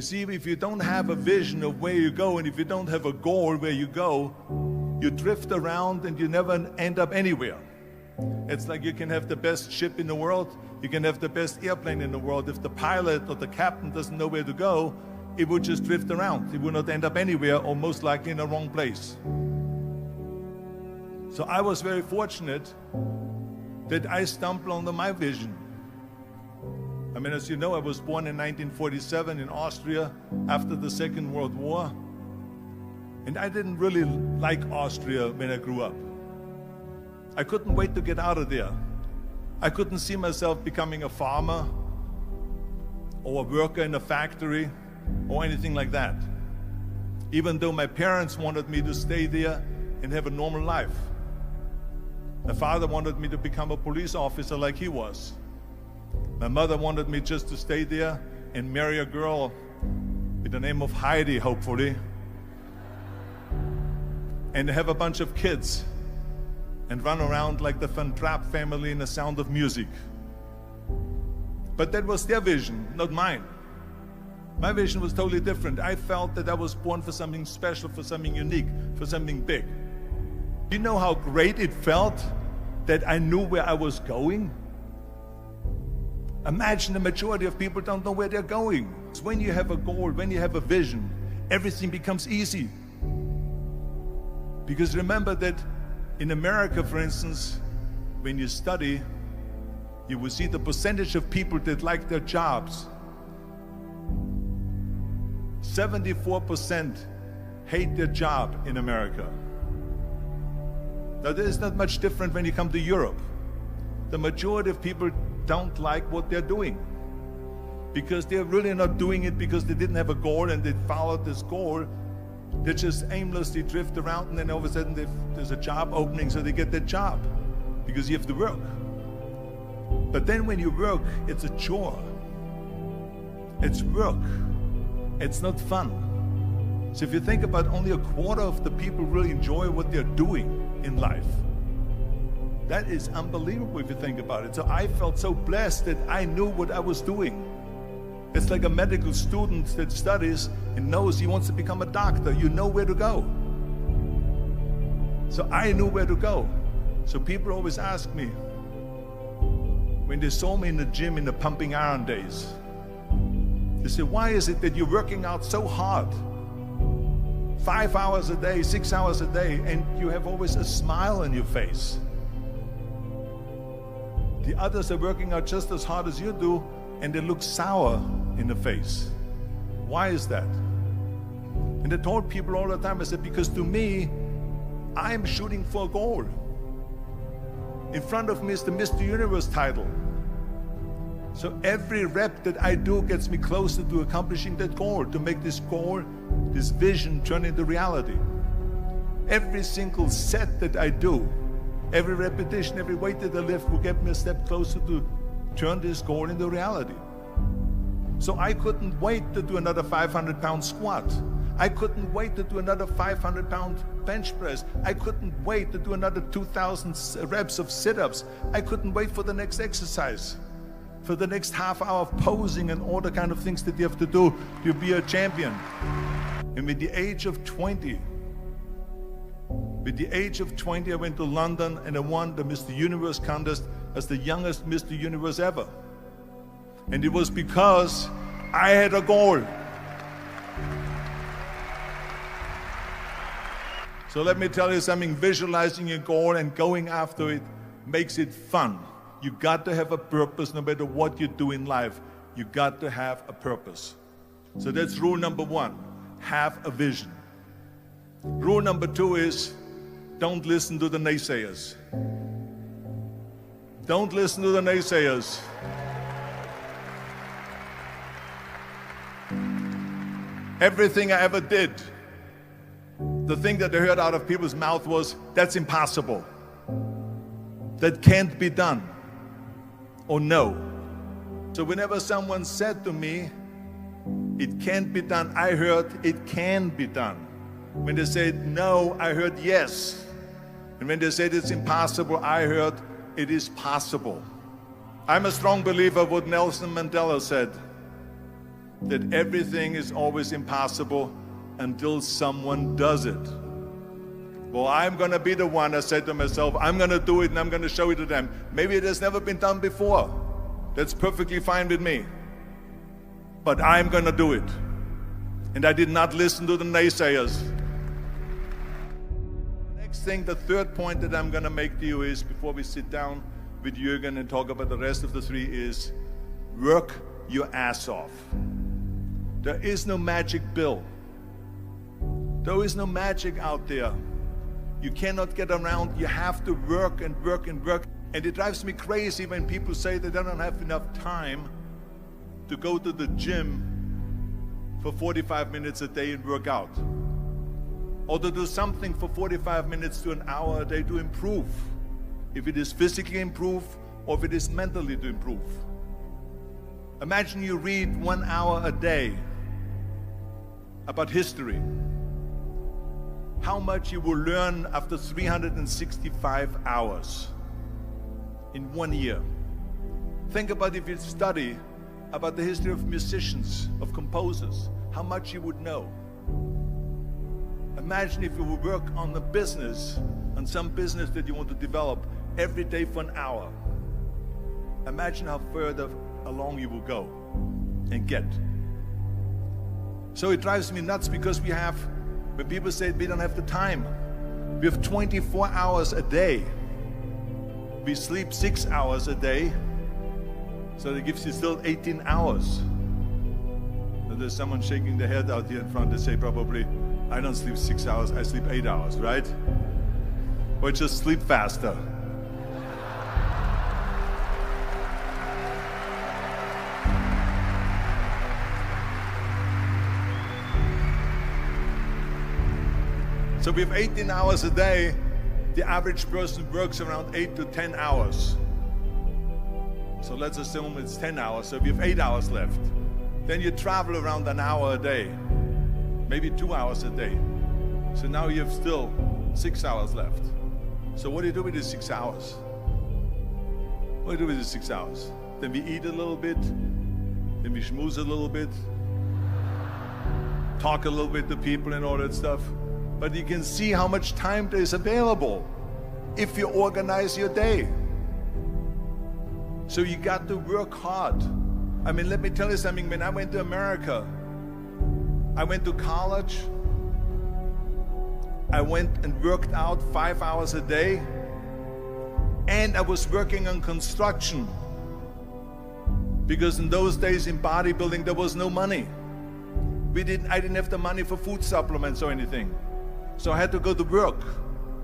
see, if you don't have a vision of where you go, and if you don't have a goal where you go, you drift around and you never end up anywhere. It's like you can have the best ship in the world, you can have the best airplane in the world. If the pilot or the captain doesn't know where to go, it would just drift around. It would not end up anywhere, or most likely in the wrong place. So I was very fortunate that I stumbled onto my vision. I mean, as you know, I was born in 1947 in Austria after the Second World War. And I didn't really like Austria when I grew up. I couldn't wait to get out of there. I couldn't see myself becoming a farmer or a worker in a factory or anything like that. Even though my parents wanted me to stay there and have a normal life. My father wanted me to become a police officer like he was. My mother wanted me just to stay there and marry a girl with the name of Heidi, hopefully, and have a bunch of kids and run around like the Van Trapp family in The Sound of Music. But that was their vision, not mine. My vision was totally different. I felt that I was born for something special, for something unique, for something big. Do you know how great it felt that I knew where I was going? Imagine the majority of people don't know where they're going. It's when you have a goal, when you have a vision, everything becomes easy. Because remember that in America, for instance, when you study, you will see the percentage of people that like their jobs. 74% hate their job in America. Now, there's not much different when you come to Europe. The majority of people don't like what they're doing because they're really not doing it because they didn't have a goal and they followed this goal. They just aimlessly drift around, and then all of a sudden there's a job opening, so they get that job because you have to work. But then when you work, it's a chore. It's work. It's not fun. So if you think about, only a quarter of the people really enjoy what they're doing in life. That is unbelievable if you think about it. So I felt so blessed that I knew what I was doing. It's like a medical student that studies and knows he wants to become a doctor. You know where to go. So I knew where to go. So people always ask me, when they saw me in the gym in the pumping iron days, they say, why is it that you're working out so hard? 5 hours a day, 6 hours a day, and you have always a smile on your face. The others are working out just as hard as you do, and they look sour in the face. Why is that? And I told people all the time, I said, because to me, I'm shooting for a goal. In front of me is the Mr. Universe title. So every rep that I do gets me closer to accomplishing that goal, to make this goal, this vision, turn into reality. Every single set that I do, every repetition, every weight that I lift will get me a step closer to turn this goal into reality. So I couldn't wait to do another 500-pound squat. I couldn't wait to do another 500-pound bench press. I couldn't wait to do another 2,000 reps of sit-ups. I couldn't wait for the next exercise, for the next half hour of posing and all the kind of things that you have to do to be a champion. And with the age of 20, I went to London and I won the Mr. Universe contest as the youngest Mr. Universe ever. And it was because I had a goal. So let me tell you something, visualizing your goal and going after it makes it fun. You got to have a purpose no matter what you do in life. You got to have a purpose. So that's rule number one, have a vision. Rule number two is, don't listen to the naysayers. Don't listen to the naysayers. Everything I ever did, the thing that I heard out of people's mouth was, that's impossible. That can't be done. Or no. So whenever someone said to me, it can't be done, I heard, it can be done. When they said no, I heard yes. And when they said it's impossible, I heard it is possible. I'm a strong believer of what Nelson Mandela said. that everything is always impossible until someone does it. Well, I'm going to be the one, I said to myself, I'm going to do it and I'm going to show it to them. Maybe it has never been done before. That's perfectly fine with me. But I'm going to do it. And I did not listen to the naysayers. The next thing, the third point that I'm going to make to you is, before we sit down with Jürgen and talk about the rest of the three, is work your ass off. There is no magic pill. There is no magic out there. You cannot get around. You have to work and work and work. And it drives me crazy when people say they don't have enough time to go to the gym for 45 minutes a day and work out. Or to do something for 45 minutes to an hour a day to improve. If it is physically improve or if it is mentally to improve. Imagine you read 1 hour a day about history. How much you will learn after 365 hours in 1 year. Think about if you study about the history of musicians, of composers, how much you would know. Imagine if you would work on the business, on some business that you want to develop every day for an hour. Imagine how further along you will go and get. So it drives me nuts because when people say we don't have the time, we have 24 hours a day. We sleep 6 hours a day, so that gives you still 18 hours. Now there's someone shaking their head out here in front. They say probably, I don't sleep 6 hours, I sleep 8 hours, right? Or just sleep faster. So we have 18 hours a day. The average person works around 8 to 10 hours. So let's assume it's 10 hours, so we have 8 hours left. Then you travel around an hour a day, maybe 2 hours a day. So now you have still 6 hours left. So what do you do with these 6 hours? What do you do with these 6 hours? Then we eat a little bit, then we schmooze a little bit, talk a little bit to people and all that stuff. But you can see how much time there is available if you organize your day. So you got to work hard. I mean, let me tell you something. When I went to America, I went to college. I went and worked out 5 hours a day. And I was working on construction. Because in those days in bodybuilding, there was no money. I didn't have the money for food supplements or anything. So I had to go to work.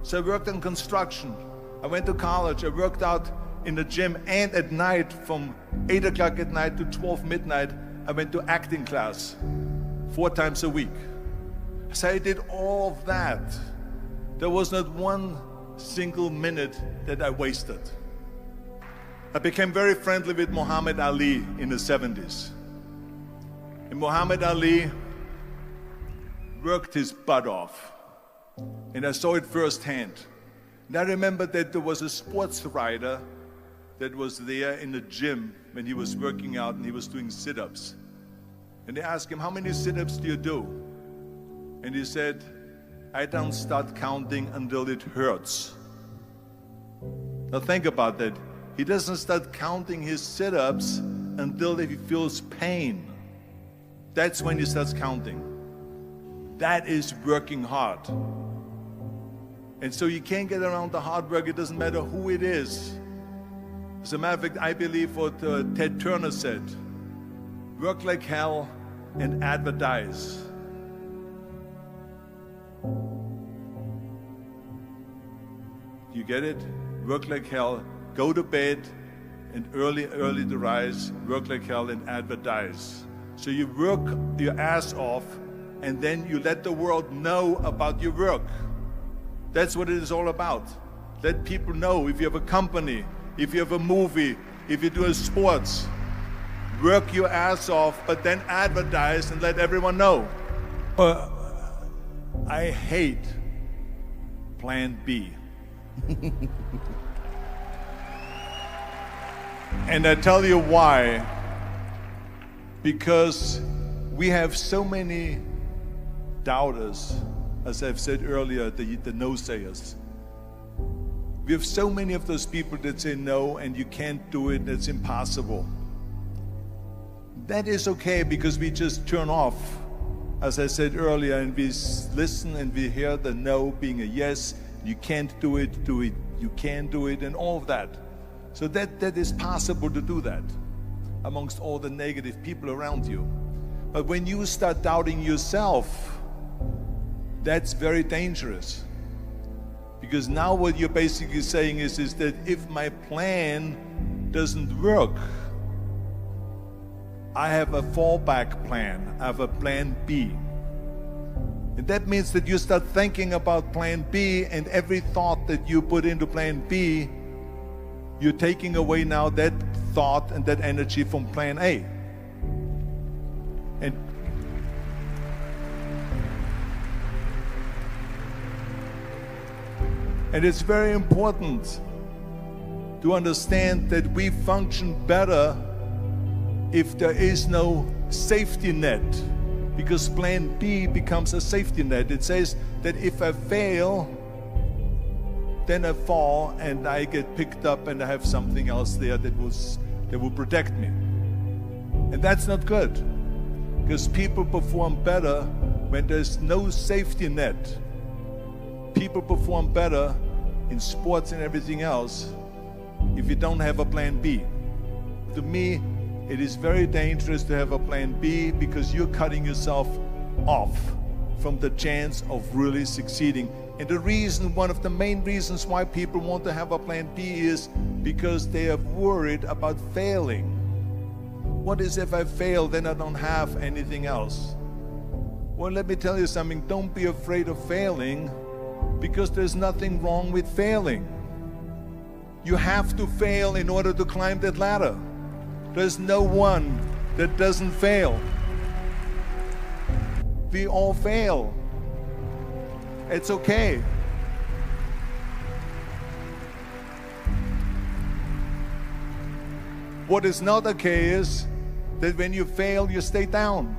So I worked on construction. I went to college. I worked out in the gym, and at night from 8 o'clock at night to 12 midnight, I went to acting class 4 times a week. So I did all of that. There was not one single minute that I wasted. I became very friendly with Muhammad Ali in the 70s. And Muhammad Ali worked his butt off. And I saw it firsthand. And I remember that there was a sports writer that was there in the gym when he was working out and he was doing sit-ups. And they asked him, how many sit-ups do you do? And he said, I don't start counting until it hurts. Now think about that. He doesn't start counting his sit-ups until he feels pain. That's when he starts counting. That is working hard. And so you can't get around the hard work. It doesn't matter who it is. As a matter of fact, I believe what Ted Turner said. Work like hell and advertise. You get it? Work like hell, go to bed, and early to rise. Work like hell and advertise. So you work your ass off, and then you let the world know about your work. That's what it is all about. Let people know. If you have a company, if you have a movie, if you do a sports, work your ass off, but then advertise and let everyone know. I hate Plan B. And I tell you why. Because we have so many doubters, as I've said earlier, the no-sayers. We have so many of those people that say no and you can't do it, it's impossible. That is okay because we just turn off, as I said earlier, and we listen and we hear the no being a yes. You can't do it, you can do it, and all of that. So that is possible to do that amongst all the negative people around you. But when you start doubting yourself, that's very dangerous. Because now what you're basically saying is that if my plan doesn't work, I have a fallback plan, I have a plan B. And that means that you start thinking about plan B, and every thought that you put into plan B, you're taking away now that thought and that energy from plan A. And it's very important to understand that we function better if there is no safety net, because plan B becomes a safety net. It says that if I fail, then I fall and I get picked up and I have something else there that will protect me. And that's not good, because people perform better when there's no safety net. People perform better in sports and everything else if you don't have a plan B. To me, it is very dangerous to have a plan B, because you're cutting yourself off from the chance of really succeeding. And the reason, one of the main reasons why people want to have a plan B is because they are worried about failing. What is if I fail, then I don't have anything else? Well, let me tell you something, don't be afraid of failing, because there's nothing wrong with failing. You have to fail in order to climb that ladder. There's no one that doesn't fail. We all fail. It's okay. What is not okay is that when you fail, you stay down.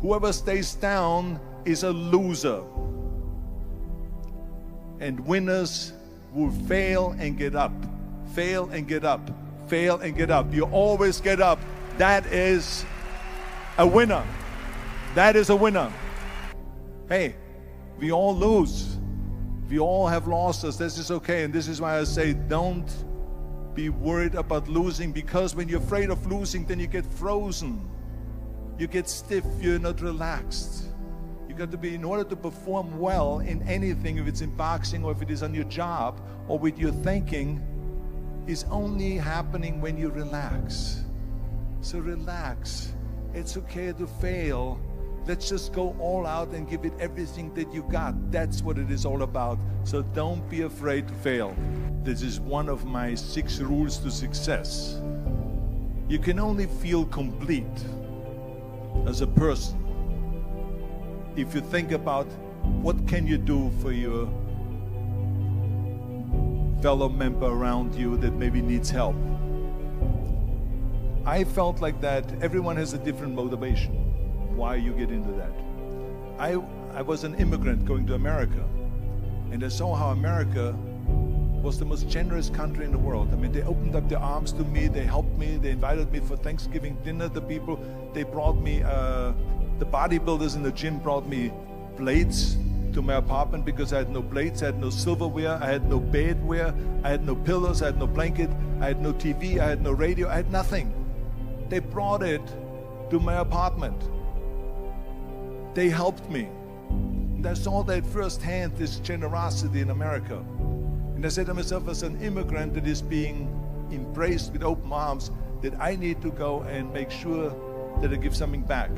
Whoever stays down is a loser. And winners will fail and get up, fail and get up, fail and get up. You always get up. That is a winner. That is a winner. Hey, we all lose. We all have losses. This is okay. And this is why I say don't be worried about losing, because when you're afraid of losing, then you get frozen. You get stiff. You're not relaxed. You got to be, in order to perform well in anything, if it's in boxing or if it is on your job or with your thinking, is only happening when you relax. So relax. It's okay to fail. Let's just go all out and give it everything that you got. That's what it is all about. So don't be afraid to fail. This is one of my 6 rules to success. You can only feel complete as a person if you think about what can you do for your fellow member around you that maybe needs help. I felt like that everyone has a different motivation why you get into that. I was an immigrant going to America, and I saw how America was the most generous country in the world. I mean, they opened up their arms to me, they helped me, they invited me for Thanksgiving dinner. The people, they brought me, the bodybuilders in the gym brought me plates to my apartment because I had no plates, I had no silverware, I had no bedware, I had no pillows, I had no blanket, I had no TV, I had no radio, I had nothing. They brought it to my apartment. They helped me. And I saw that firsthand, this generosity in America. And I said to myself, as an immigrant that is being embraced with open arms, that I need to go and make sure that I give something back.